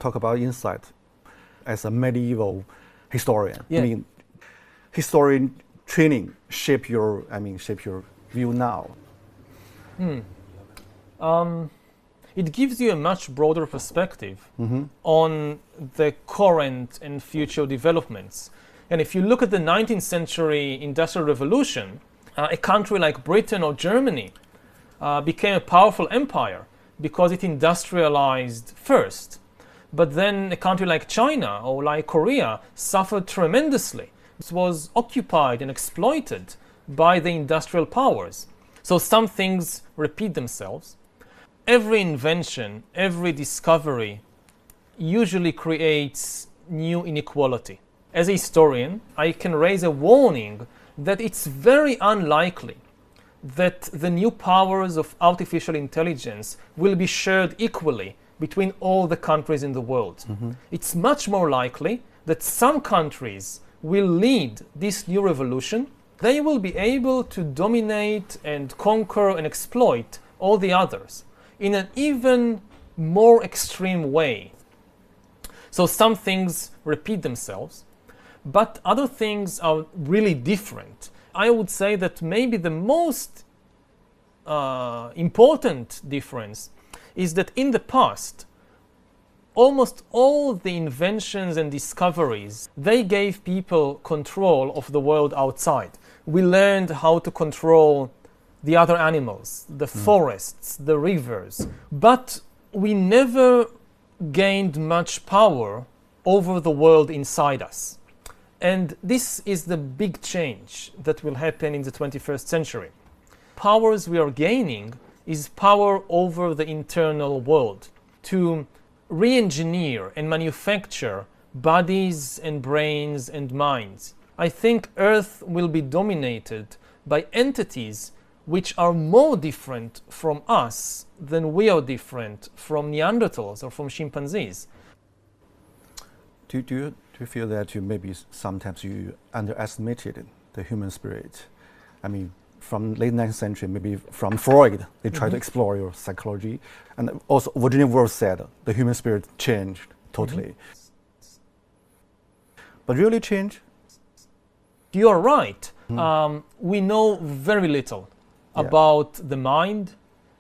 talk about insight as a medieval historian. Yeah. I mean, historian training shape your view now. It gives you a much broader perspective on the current and future developments. And if you look at the 19th century Industrial Revolution, a country like Britain or Germany became a powerful empire because it industrialized first. But then a country like China or like Korea suffered tremendously. It was occupied and exploited by the industrial powers. So some things repeat themselves. Every invention, every discovery usually creates new inequality. As a historian, I can raise a warning that it's very unlikely that the new powers of artificial intelligence will be shared equally between all the countries in the world. It's much more likely that some countries will lead this new revolution. They will be able to dominate and conquer and exploit all the others in an even more extreme way. So some things repeat themselves, but other things are really different. I would say that maybe the most important difference is that in the past, almost all the inventions and discoveries, they gave people control of the world outside. We learned how to control the other animals, the forests, the rivers, but we never gained much power over the world inside us. And this is the big change that will happen in the 21st century. Powers we are gaining is power over the internal world, to re-engineer and manufacture bodies and brains and minds. I think Earth will be dominated by entities which are more different from us than we are different from Neanderthals or from chimpanzees. Do you feel that maybe sometimes you underestimated the human spirit? I mean, from late 19th century, maybe from Freud, they tried to explore your psychology. And also Virginia Woolf said the human spirit changed totally. But really changed? You are right. We know very little about the mind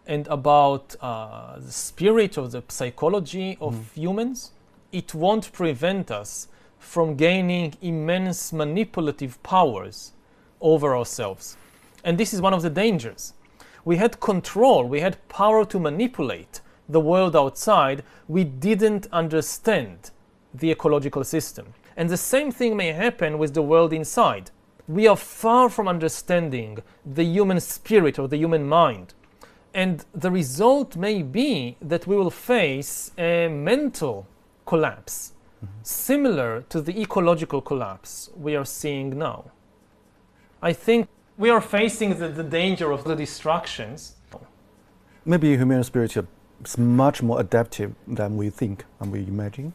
and about the spirit or the psychology of humans. It won't prevent us from gaining immense manipulative powers over ourselves. And this is one of the dangers. We had control, we had power to manipulate the world outside. We didn't understand the ecological system. And the same thing may happen with the world inside. We are far from understanding the human spirit or the human mind. And the result may be that we will face a mental collapse, similar to the ecological collapse we are seeing now. I think we are facing the danger of the distractions. Maybe human spirit is much more adaptive than we think and we imagine.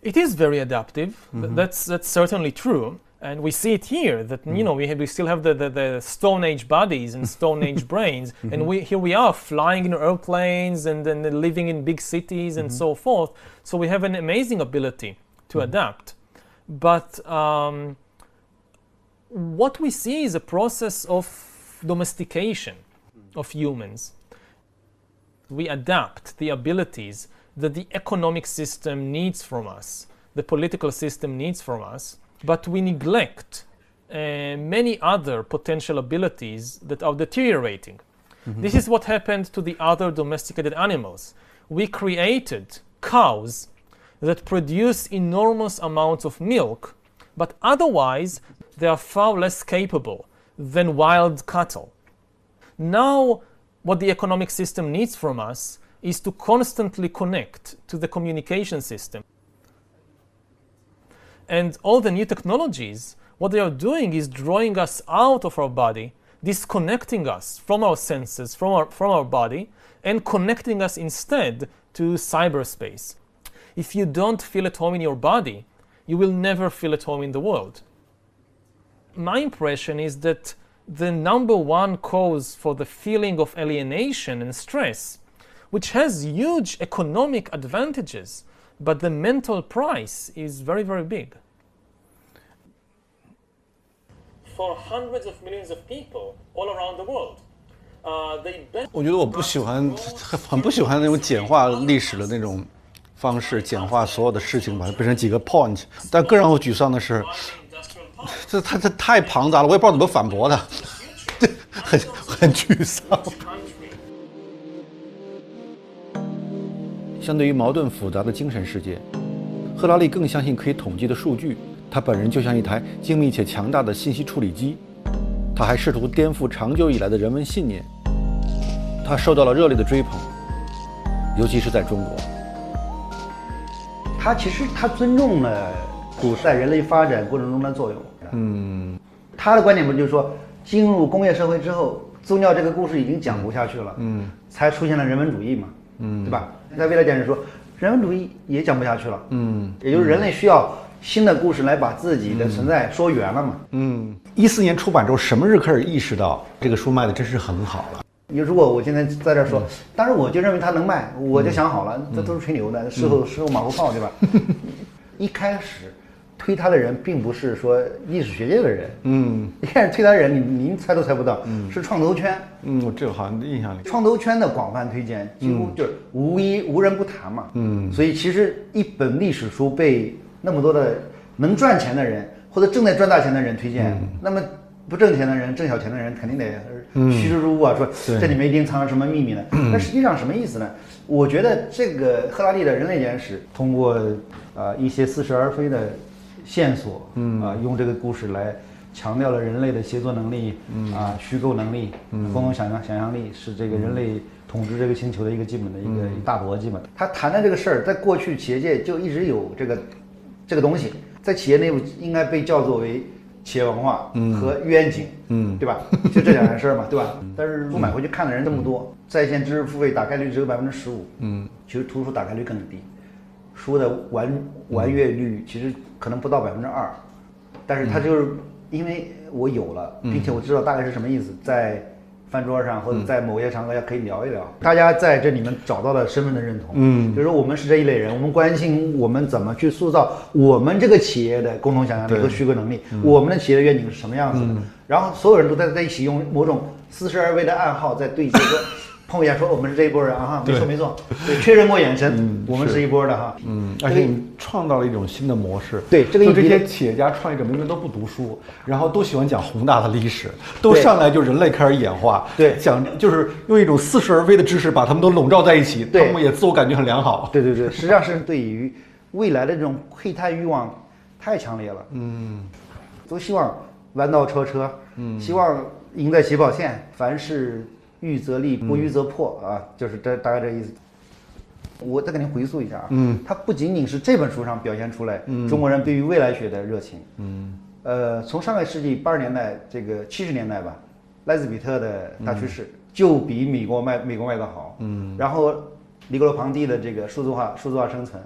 It is very adaptive. That's certainly true. And we see it here that we still have the Stone Age bodies and Stone Age brains, and here we are flying in airplanes and living in big cities and so forth. So we have an amazing ability to adapt. But what we see is a process of domestication of humans. We adapt the abilities that the economic system needs from us, the political system needs from us, but we neglect many other potential abilities that are deteriorating. This is what happened to the other domesticated animals. We created cows that produce enormous amounts of milk, but otherwise they are far less capable than wild cattle. Now, what the economic system needs from us is to constantly connect to the communication system. And all the new technologies, what they are doing is drawing us out of our body, disconnecting us from our senses, from our body, and connecting us instead to cyberspace. If you don't feel at home in your body, you will never feel at home in the world. My impression is that the number one cause for the feeling of alienation and stress which has huge economic advantages, but the mental price is very, very big. For hundreds of millions of people all around the world, 我觉得我很不喜欢那种简化历史的那种方式，简化所有的事情，把它变成几个 point。但更让我沮丧的是，这太庞杂了，我也不知道怎么反驳它，很沮丧。相对于矛盾复杂的精神世界，赫拉利更相信可以统计的数据。他本人就像一台精密且强大的信息处理机。他还试图颠覆长久以来的人文信念。他受到了热烈的追捧，尤其是在中国。他其实尊重了古代人类发展过程中的作用。他的观点不就是说，进入工业社会之后，宗教这个故事已经讲不下去了，才出现了人文主义嘛，对吧？在未来讲是说，人文主义也讲不下去了，也就是人类需要新的故事来把自己的存在说圆了嘛。14年出版之后，什么日开始意识到这个书卖的真是很好了？如果我现在在这说，当然我就认为它能卖，我就想好了，这都是吹牛的，事后马后炮，对吧？一开始推他的人并不是说历史学界的人，一开始推他的人，您猜都猜不到，是创投圈。我这个好像印象里，创投圈的广泛推荐，几乎就是无人不谈嘛。所以其实一本历史书被那么多的能赚钱的人或者正在赚大钱的人推荐，那么不挣钱的人、挣小钱的人肯定得趋之若鹜啊，说这里面一定藏着什么秘密呢？那实际上什么意思呢？我觉得这个赫拉利的人类简史通过一些似是而非的线索，用这个故事来强调了人类的协作能力，虚构能力，共同想象力是这个人类统治这个星球的一个基本的一个大逻辑嘛。他谈的这个事儿，在过去企业界就一直有这个东西，在企业内部应该被叫做为企业文化和愿景，对吧？就这两件事嘛，对吧？但是书买回去看的人这么多，在线知识付费打开率只有15%，其实图书打开率更低，书的完阅率其实可能不到2%，但是它就是因为我有了，并且我知道大概是什么意思，在饭桌上或者在某些场合可以聊一聊，大家在这里面找到了身份的认同，就是说我们是这一类人，我们关心我们怎么去塑造我们这个企业的共同想象力和虚构能力，我们的企业的愿景是什么样子的，然后所有人都在一起用某种似是而非的暗号在对接，说碰一下说我们是这一波人啊，没错，对，确认过眼神，我们是一波的哈，而且你创造了一种新的模式，对，这些企业家创业者明明都不读书，然后都喜欢讲宏大的历史，都上来就人类开始演化，对，讲就是用一种似是而非的知识把他们都笼罩在一起，他们也自我感觉很良好，对，实际上是对于未来的这种窥探欲望太强烈了，都希望弯道超车，希望赢在起跑线，凡事预则立，不预则破啊，就是大概这意思。我再给您回溯一下啊，它不仅仅是这本书上表现出来中国人对于未来学的热情，从上个世纪80年代这个70年代吧，莱兹比特的大趋势就比美国卖得好，然后尼格罗庞蒂的这个数字化生存，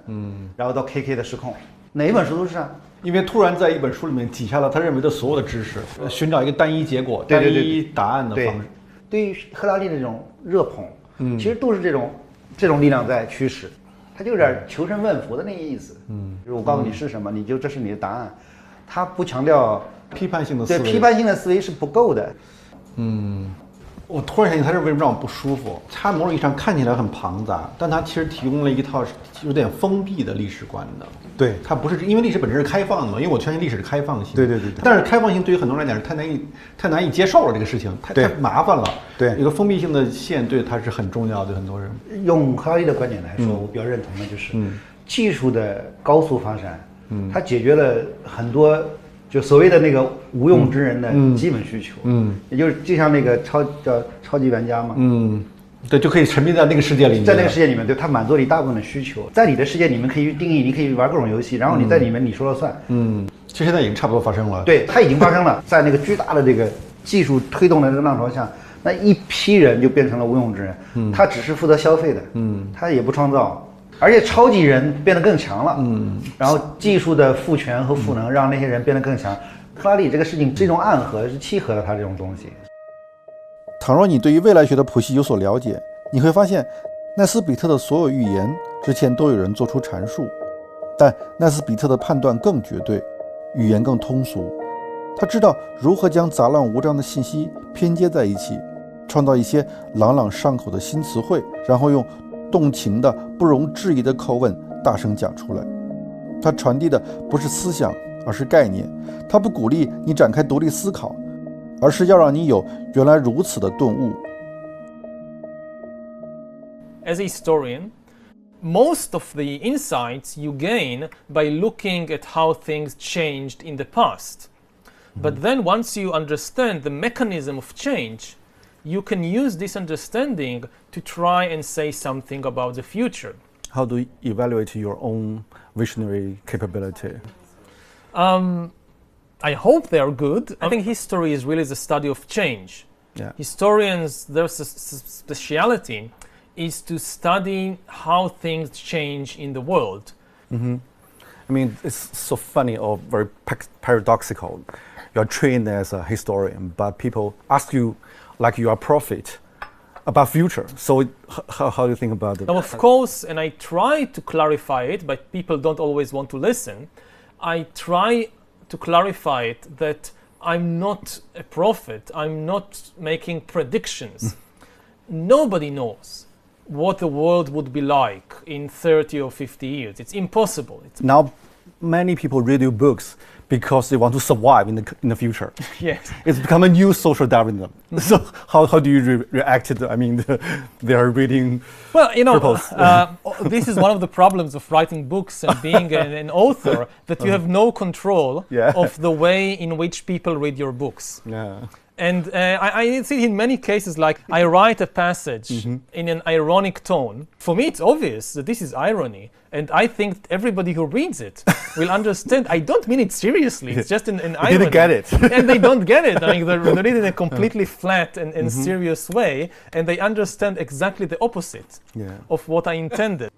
然后到 KK 的失控，哪一本书都是啊。因为突然在一本书里面挤下了他认为的所有的知识，寻找一个单一结果、单一答案的方式。对于赫拉利的这种热捧，其实都是这种力量在驱使，他就有点求神问佛的那个意思。就是我告诉你是什么，这是你的答案，他不强调批判性的思维。对，批判性的思维是不够的。我突然想起他是为什么让我不舒服？他某种意义上看起来很庞杂，但他其实提供了一套有点封闭的历史观的。对，它不是因为历史本身是开放的嘛，因为我相信历史是开放性。对。但是开放性对于很多人来讲是太难以接受了，这个事情太麻烦了。对，一个封闭性的线对它是很重要的，对很多人。用哈利的观点来说，我比较认同的就是技术的高速发展，它解决了很多。就所谓的那个无用之人的基本需求，也就是就像那个超级玩家嘛，对，就可以沉迷在那个世界里面，在那个世界里面，对，它满足了一大部分的需求，在你的世界里面可以定义，你可以玩各种游戏，然后你在里面你说了算，其实现在已经差不多发生了，对，它已经发生了，在那个巨大的这个技术推动的这个浪潮下，那一批人就变成了无用之人，他只是负责消费的，他也不创造。而且超级人变得更强了，然后技术的赋权和赋能让那些人变得更强。赫拉利这个事情这种暗合是契合了他这种东西。倘若你对于未来学的谱系有所了解，你会发现奈斯比特的所有预言之前都有人做出阐述，但奈斯比特的判断更绝对，语言更通俗。他知道如何将杂乱无章的信息拼接在一起，创造一些朗朗上口的新词汇，然后用动情的不容置疑的口吻大声讲出来。他传递的不是思想，而是概念。他不鼓励你展开独立思考，而是要让你有原来如此的顿悟。As a historian, most of the insights you gain by looking at how things changed in the past. But then once you understand the mechanism of change, you can use this understanding to try and say something about the future. How do you evaluate your own visionary capability? I hope they are good. I think history is really the study of change. Yeah. Historians, their speciality is to study how things change in the world. I mean, it's so funny or very paradoxical. You're trained as a historian, but people ask you like you are a prophet about future. So how do you think about it? Now, of course, and I try to clarify it, but people don't always want to listen. I try to clarify it that I'm not a prophet. I'm not making predictions. Nobody knows what the world would be like in 30 or 50 years. It's impossible. Now, many people read your books because they want to survive in the future. Yes. It's become a new social Darwinism. So how do you react to it? I mean, they are reading. Well, you know, purpose. this is one of the problems of writing books and being an author, that you have no control of the way in which people read your books. Yeah. And I see in many cases, like I write a passage in an ironic tone. For me, it's obvious that this is irony. And I think everybody who reads it will understand. I don't mean it seriously. It's just an irony. They didn't get it. And they don't get it. I mean, they read it in a completely flat and serious way. And they understand exactly the opposite of what I intended.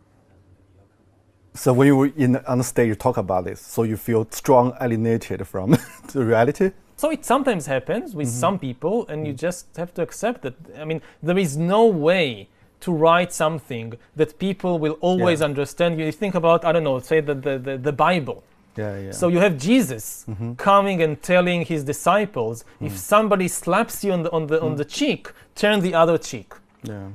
So when you were on the stage, you talk about this. So you feel strong alienated from the reality? So it sometimes happens with some people, and you just have to accept that. I mean, there is no way to write something that people will always understand. You think about, I don't know, say the Bible. So you have Jesus coming and telling his disciples, if somebody slaps you on the cheek, turn the other cheek.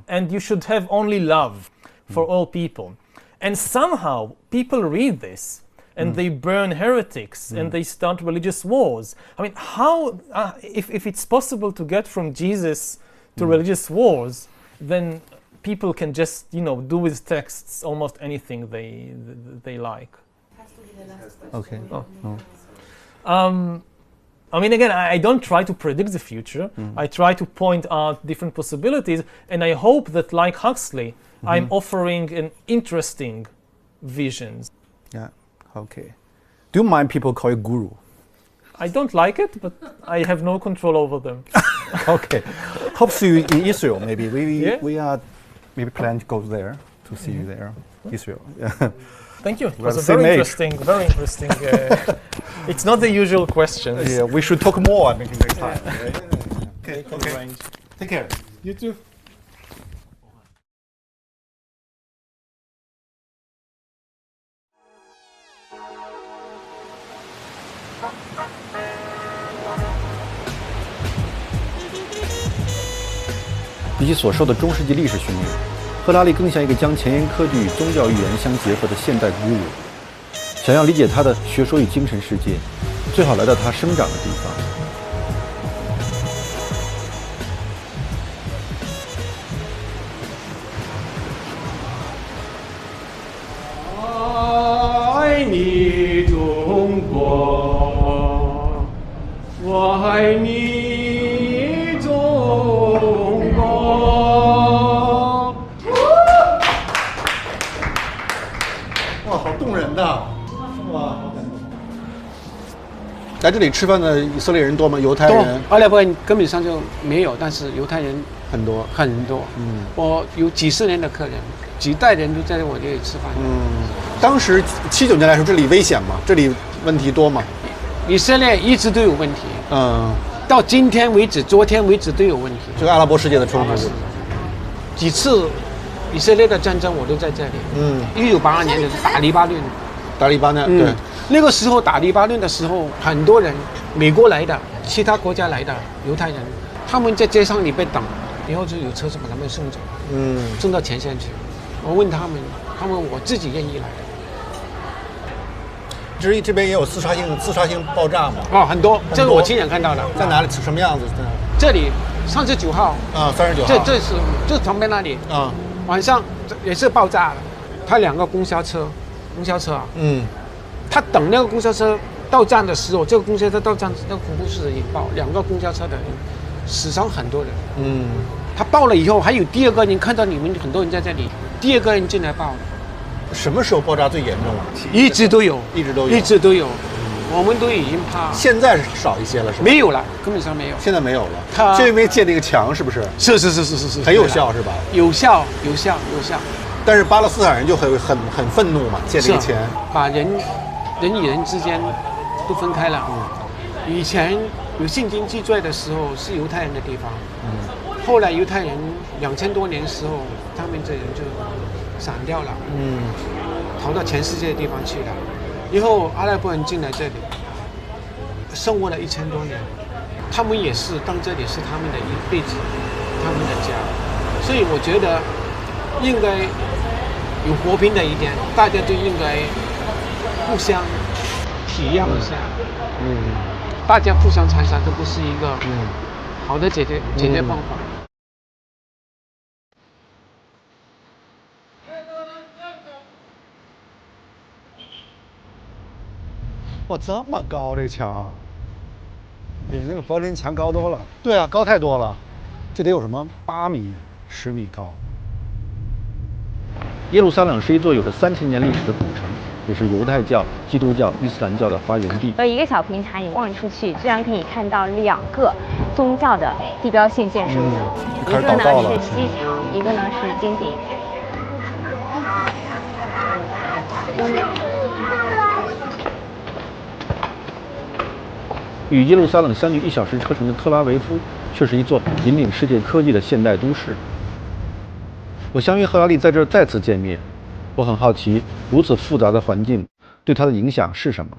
And you should have only love for all people. And somehow people read this and they burn heretics and they start religious wars. I mean, how, if it's possible to get from Jesus to religious wars, then people can just, do with texts almost anything they like. Okay. I mean, again, I don't try to predict the future. I try to point out different possibilities, and I hope that, like Huxley, I'm offering an interesting visions. Yeah. Okay. Do you mind people call you guru? I don't like it, but I have no control over them. Okay. Hope to see you in Israel. Maybe we are maybe planning to go there to see you there, Israel. Yeah. Thank you. It was a very interesting. It's not the usual questions. Yeah, we should talk more. I mean, next time. Okay. Take care. You too. 比起所受的中世纪历史训练，赫拉利更像一个将前沿科技与宗教预言相结合的现代古鲁。想要理解他的学说与精神世界，最好来到他生长的地方。爱你中国，我爱你中国。哇，好动人呐！哇，好感动。来这里吃饭的以色列人多吗？犹太人？阿拉伯人根本上就没有，但是犹太人很多。很多。我有几十年的客人，几代人都在我这里吃饭。当时79年来说，这里危险吗？这里问题多吗？以色列一直都有问题。到今天为止，昨天为止都有问题。这个阿拉伯世界的冲突，几次以色列的战争我都在这里。1982年的打黎巴嫩。打黎巴嫩，对，那个时候打黎巴嫩的时候，很多人美国来的、其他国家来的犹太人，他们在街上里被等，然后就有车子把他们送走，送到前线去。我问他们我自己愿意来的。至于这边也有自杀性爆炸嘛？哦，很多，这个我亲眼看到的。在哪里？什么样子？这里39号啊，39号。这旁边那里啊，晚上也是爆炸了。他2个公交车啊，他等那个公交车到站的时候，这个公交车到站，那个恐怖事件引爆，2个公交车的人死伤很多人。他爆了以后，还有第2个人看到你们很多人在这里，第2个人进来爆了。什么时候爆炸最严重啊？一直都有。我们都已经怕。现在少一些了，是吧？没有了，根本上没有。现在没有了。就因为建那个墙，是不是？是，很有效，是吧？有效。但是巴勒斯坦人就很愤怒嘛，建这个墙，把人与人之间都分开了。以前有现今记载的时候是犹太人的地方，后来犹太人2000多年的时候，他们这人就散掉了，逃到全世界的地方去了。以后阿拉伯人进来这里，生活了1000多年，他们也是当这里是他们的一辈子，他们的家，所以我觉得应该有和平的一点，大家就应该互相体谅一下，大家互相残杀都不是一个好的解决方法。哇，这么高这墙，比那个柏林墙高多了。对啊，高太多了，这得有什么8米、10米高。耶路撒冷是一座有着3000年历史的古城，也是犹太教、基督教、伊斯兰教的发源地。一个小平台，你望出去，居然可以看到2个宗教的地标性建筑，一个呢是西墙，一个呢是金顶。与耶路撒冷相距1小时车程的特拉维夫，却是一座引领世界科技的现代都市。我相约赫拉利在这儿再次见面，我很好奇，如此复杂的环境对他的影响是什么。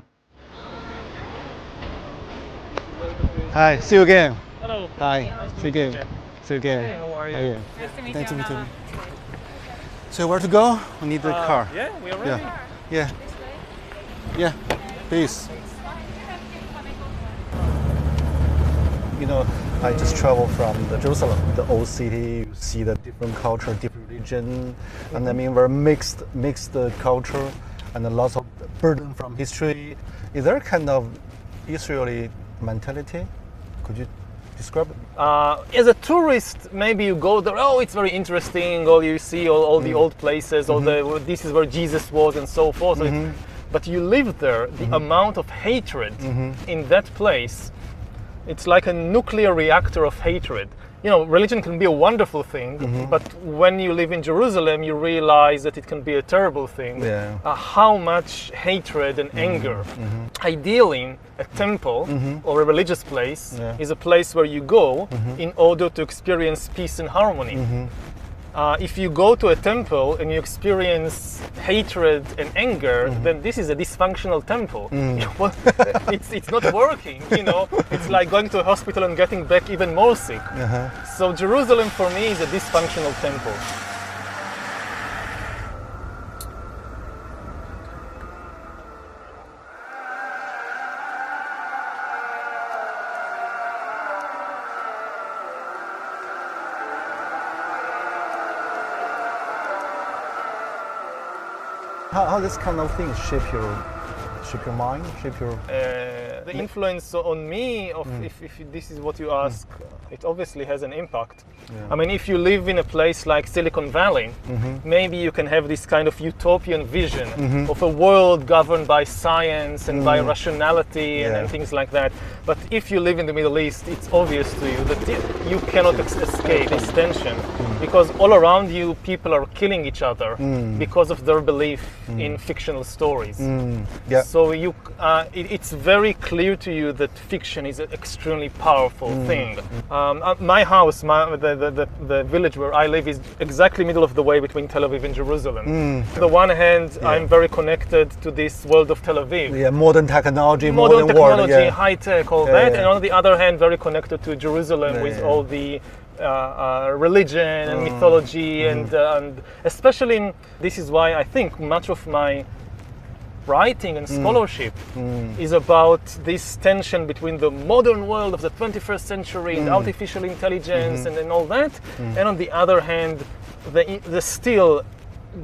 Hi, see you again. Hello. Hi, see you again. See you again. Hey, how are you? How are you? Nice to meet Nice to you. meet you. So where to go? We need the car. Yeah, we are ready. Yeah, please. You know, I just traveled from Jerusalem, the old city. You see the different culture, different religion, and I mean very mixed culture, and a lot of burden from history. Is there a kind of Israeli mentality? Could you describe it? As a tourist, maybe you go there. Oh, it's very interesting. Or you see all the old places. All this is where Jesus was, and so forth. But you live there. The amount of hatred in that place. It's like a nuclear reactor of hatred. You know, religion can be a wonderful thing, but when you live in Jerusalem, you realize that it can be a terrible thing. Yeah. How much hatred and anger. Ideally, a temple or a religious place is a place where you go in order to experience peace and harmony. If you go to a temple and you experience hatred and anger, then this is a dysfunctional temple. It's not working, you know. It's like going to a hospital and getting back even more sick. So Jerusalem for me is a dysfunctional temple. How this kind of things shape your mind, shape your... The influence on me, if this is what you ask, it obviously has an impact. I mean, if you live in a place like Silicon Valley, maybe you can have this kind of utopian vision of a world governed by science and by rationality and things like that. But if you live in the Middle East, it's obvious to you that you cannot escape this tension, because all around you people are killing each other because of their belief in fictional stories. So it's very clear to you that fiction is an extremely powerful thing. My house, the village where I live is exactly middle of the way between Tel Aviv and Jerusalem. On the one hand, I'm very connected to this world of Tel Aviv. Yeah, modern technology, modern technology, world, yeah. high tech, all that. And on the other hand, very connected to Jerusalem with all the religion and mythology and especially this is why I think much of my writing and scholarship is about this tension between the modern world of the 21st century and artificial intelligence and all that, and on the other hand, the still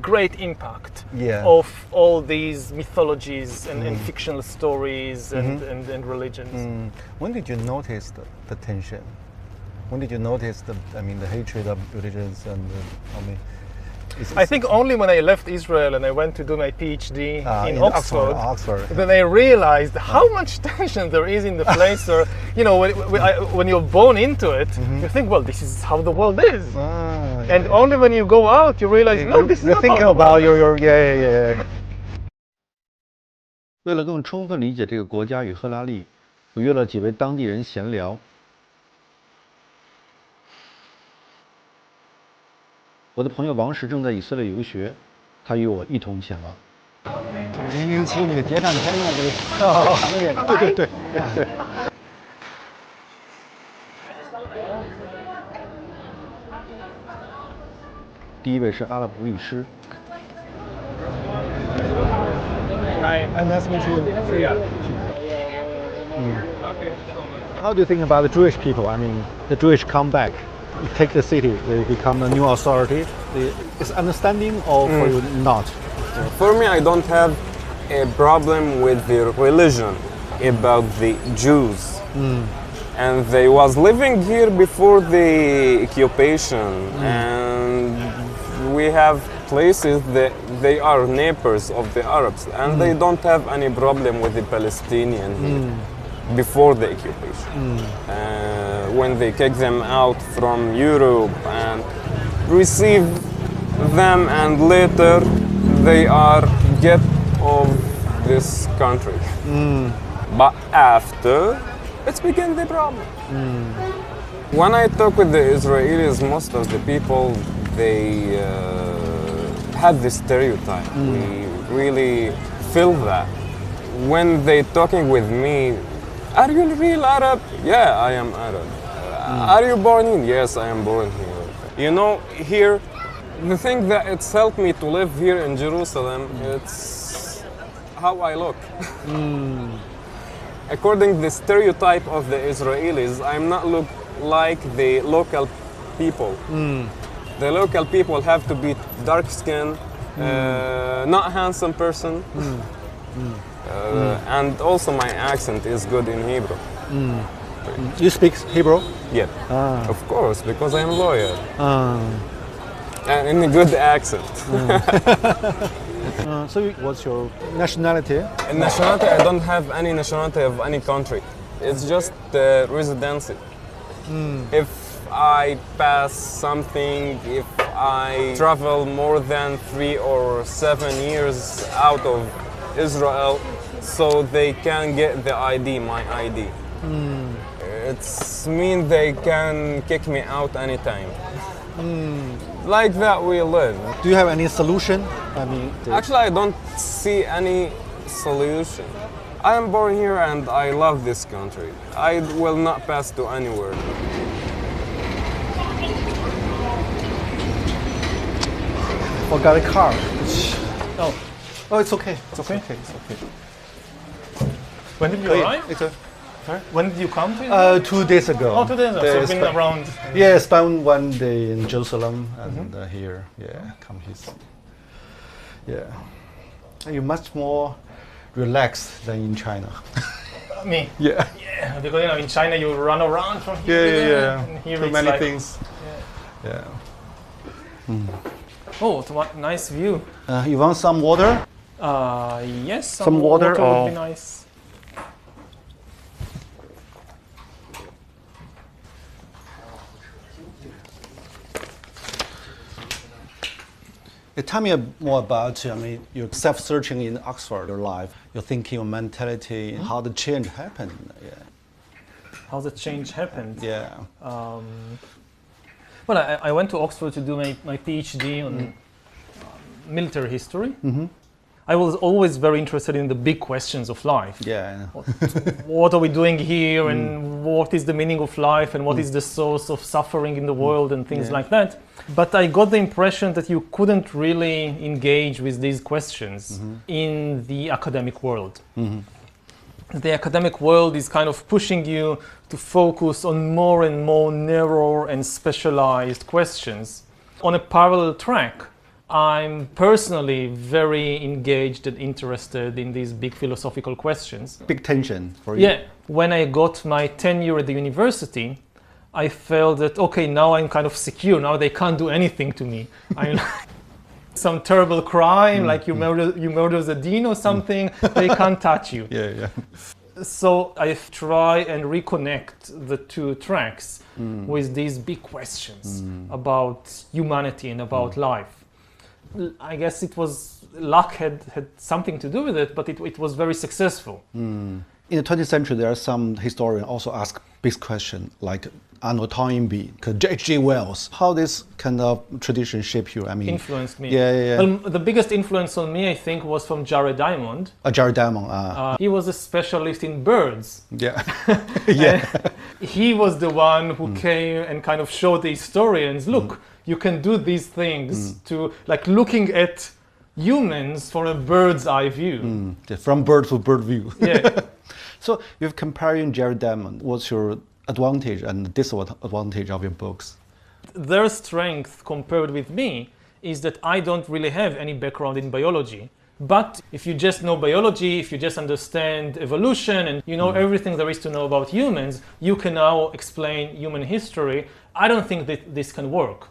great impact of all these mythologies and fictional stories and religions. When did you notice the tension? When did you notice the hatred of religions and I think only when I left Israel and I went to do my PhD in Oxford, then I realized how much tension there is in the place where, when you're born into it, you think, well, this is how the world is. And only when you go out, you realize, no, this is not thinking about your yeah. 为了更充分理解这个国家与赫拉利，我约了几位当地人闲聊。我的朋友王石正在以色列游学，他与我一同前往。007那个谍战片的这个对。第一位是阿拉伯律师。Nice to meet you. How do you think about the Jewish people? I mean, the Jewish comeback. You take the city, they become the new authority. Is understanding or for you not? For me, I don't have a problem with the religion about the Jews. And they was living here before the occupation, and we have places that they are neighbors of the Arabs, and they don't have any problem with the Palestinian here before the occupation. When they kick them out from Europe and receive them, and later they are get of this country. But after, it's became the problem. When I talk with the Israelis, most of the people, they have this stereotype. We really feel that. When they talking with me, are you a real Arab? Yeah, I am Arab. Are you born here? Yes, I am born here. Here, the thing that it's helped me to live here in Jerusalem, it's how I look. According to the stereotype of the Israelis, I'm not look like the local people. The local people have to be dark skinned, not handsome person. And also my accent is good in Hebrew. You speak Hebrew? Yeah, of course, because I'm a lawyer. And in a good accent. So what's your nationality? Nationality, I don't have any nationality of any country. It's just residency. If I pass something, if I travel more than 3 or 7 years out of Israel, so they can get the ID, my ID. It's mean they can kick me out anytime. Like that we live. Do you have any solution? Actually, I don't see any solution. I am born here and I love this country. I will not pass to anywhere. Forgot a car. Oh, it's okay. It's okay. When did you arrive? When did you come to? 2 days ago. Oh, 2 days ago. So you've been around. Yeah, spent 1 day in Jerusalem and here. Yeah, come here. Yeah, you're much more relaxed than in China. Me? Yeah. Yeah, because in China you run around from here to there. And here Too it's many like, things. Yeah. Oh, what nice view. You want some water? Yes, Some water would be nice. Tell me more about your self-searching in Oxford, your life, your thinking, your mentality, how the change happened. Yeah. how the change happened. Yeah. Well, I went to Oxford to do my PhD on military history. I was always very interested in the big questions of life. Yeah. What are we doing here, and what is the meaning of life, and what is the source of suffering in the world, and things like that. But I got the impression that you couldn't really engage with these questions in the academic world. The academic world is kind of pushing you to focus on more and more narrow and specialized questions. On a parallel track, I'm personally very engaged and interested in these big philosophical questions. Big tension for you. Yeah. When I got my tenure at the university, I felt that, okay, now I'm kind of secure. Now they can't do anything to me. I'm some terrible crime, like you murder the dean or something, they can't touch you. Yeah. So I try and reconnect the two tracks with these big questions about humanity and about life. I guess it was luck had something to do with it, but it was very successful. In the 20th century, there are some historians also ask big questions like Arnold Toynbee, H.G. Wells. How this kind of tradition shaped you? I mean, influenced me. Yeah. The biggest influence on me, I think, was from Jared Diamond. Jared Diamond. He was a specialist in birds. Yeah. Yeah. He was the one who came and kind of showed the historians, look, you can do these things to, like, looking at humans from a bird's eye view. From bird to bird view. Yeah. So you're comparing Jared Diamond. What's your advantage and disadvantage of your books? Their strength compared with me is that I don't really have any background in biology. But if you just know biology, if you just understand evolution and you know everything there is to know about humans, you can now explain human history. I don't think that this can work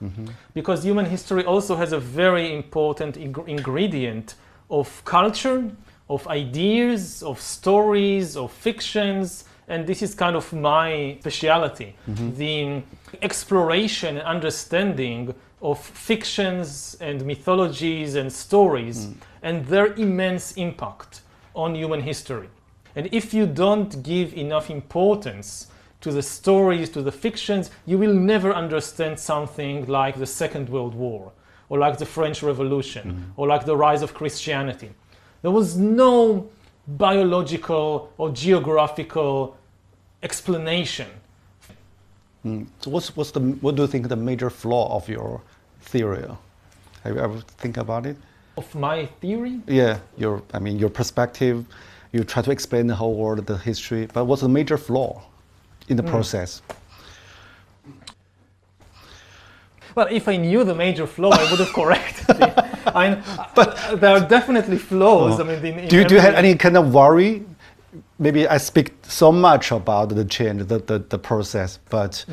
because human history also has a very important ingredient of culture, of ideas, of stories, of fictions. And this is kind of my speciality, the exploration and understanding of fictions and mythologies and stories and their immense impact on human history. And if you don't give enough importance to the stories, to the fictions, you will never understand something like the Second World War, or like the French Revolution, or like the rise of Christianity. There was no biological or geographical explanation. So what do you think the major flaw of your theory? Have you ever think about it? Of my theory? Yeah, your perspective. You try to explain the whole world, the history, but what's the major flaw in the process? Well, if I knew the major flaw, I would have corrected it. But there are definitely flaws. I mean, do you have any kind of worry? Maybe I speak so much about the change, the process, but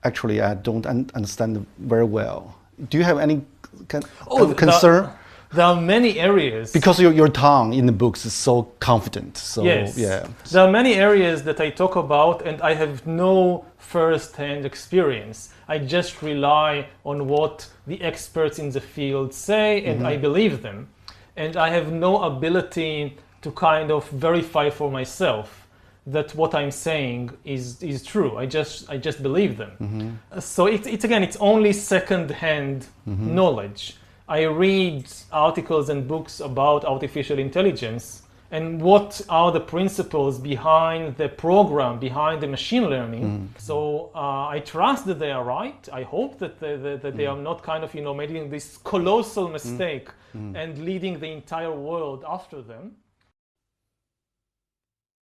actually I don't understand very well. Do you have any kind of concern? There are many areas. Because your tongue in the books is so confident. So, yes. Yeah. There are many areas that I talk about and I have no first-hand experience. I just rely on what the experts in the field say and I believe them. And I have no ability to kind of verify for myself that what I'm saying is true. I just believe them. So it's only second-hand knowledge. I read articles and books about artificial intelligence and what are the principles behind the program, behind the machine learning. So I trust that they are right. I hope that they are not kind of, making this colossal mistake and leading the entire world after them.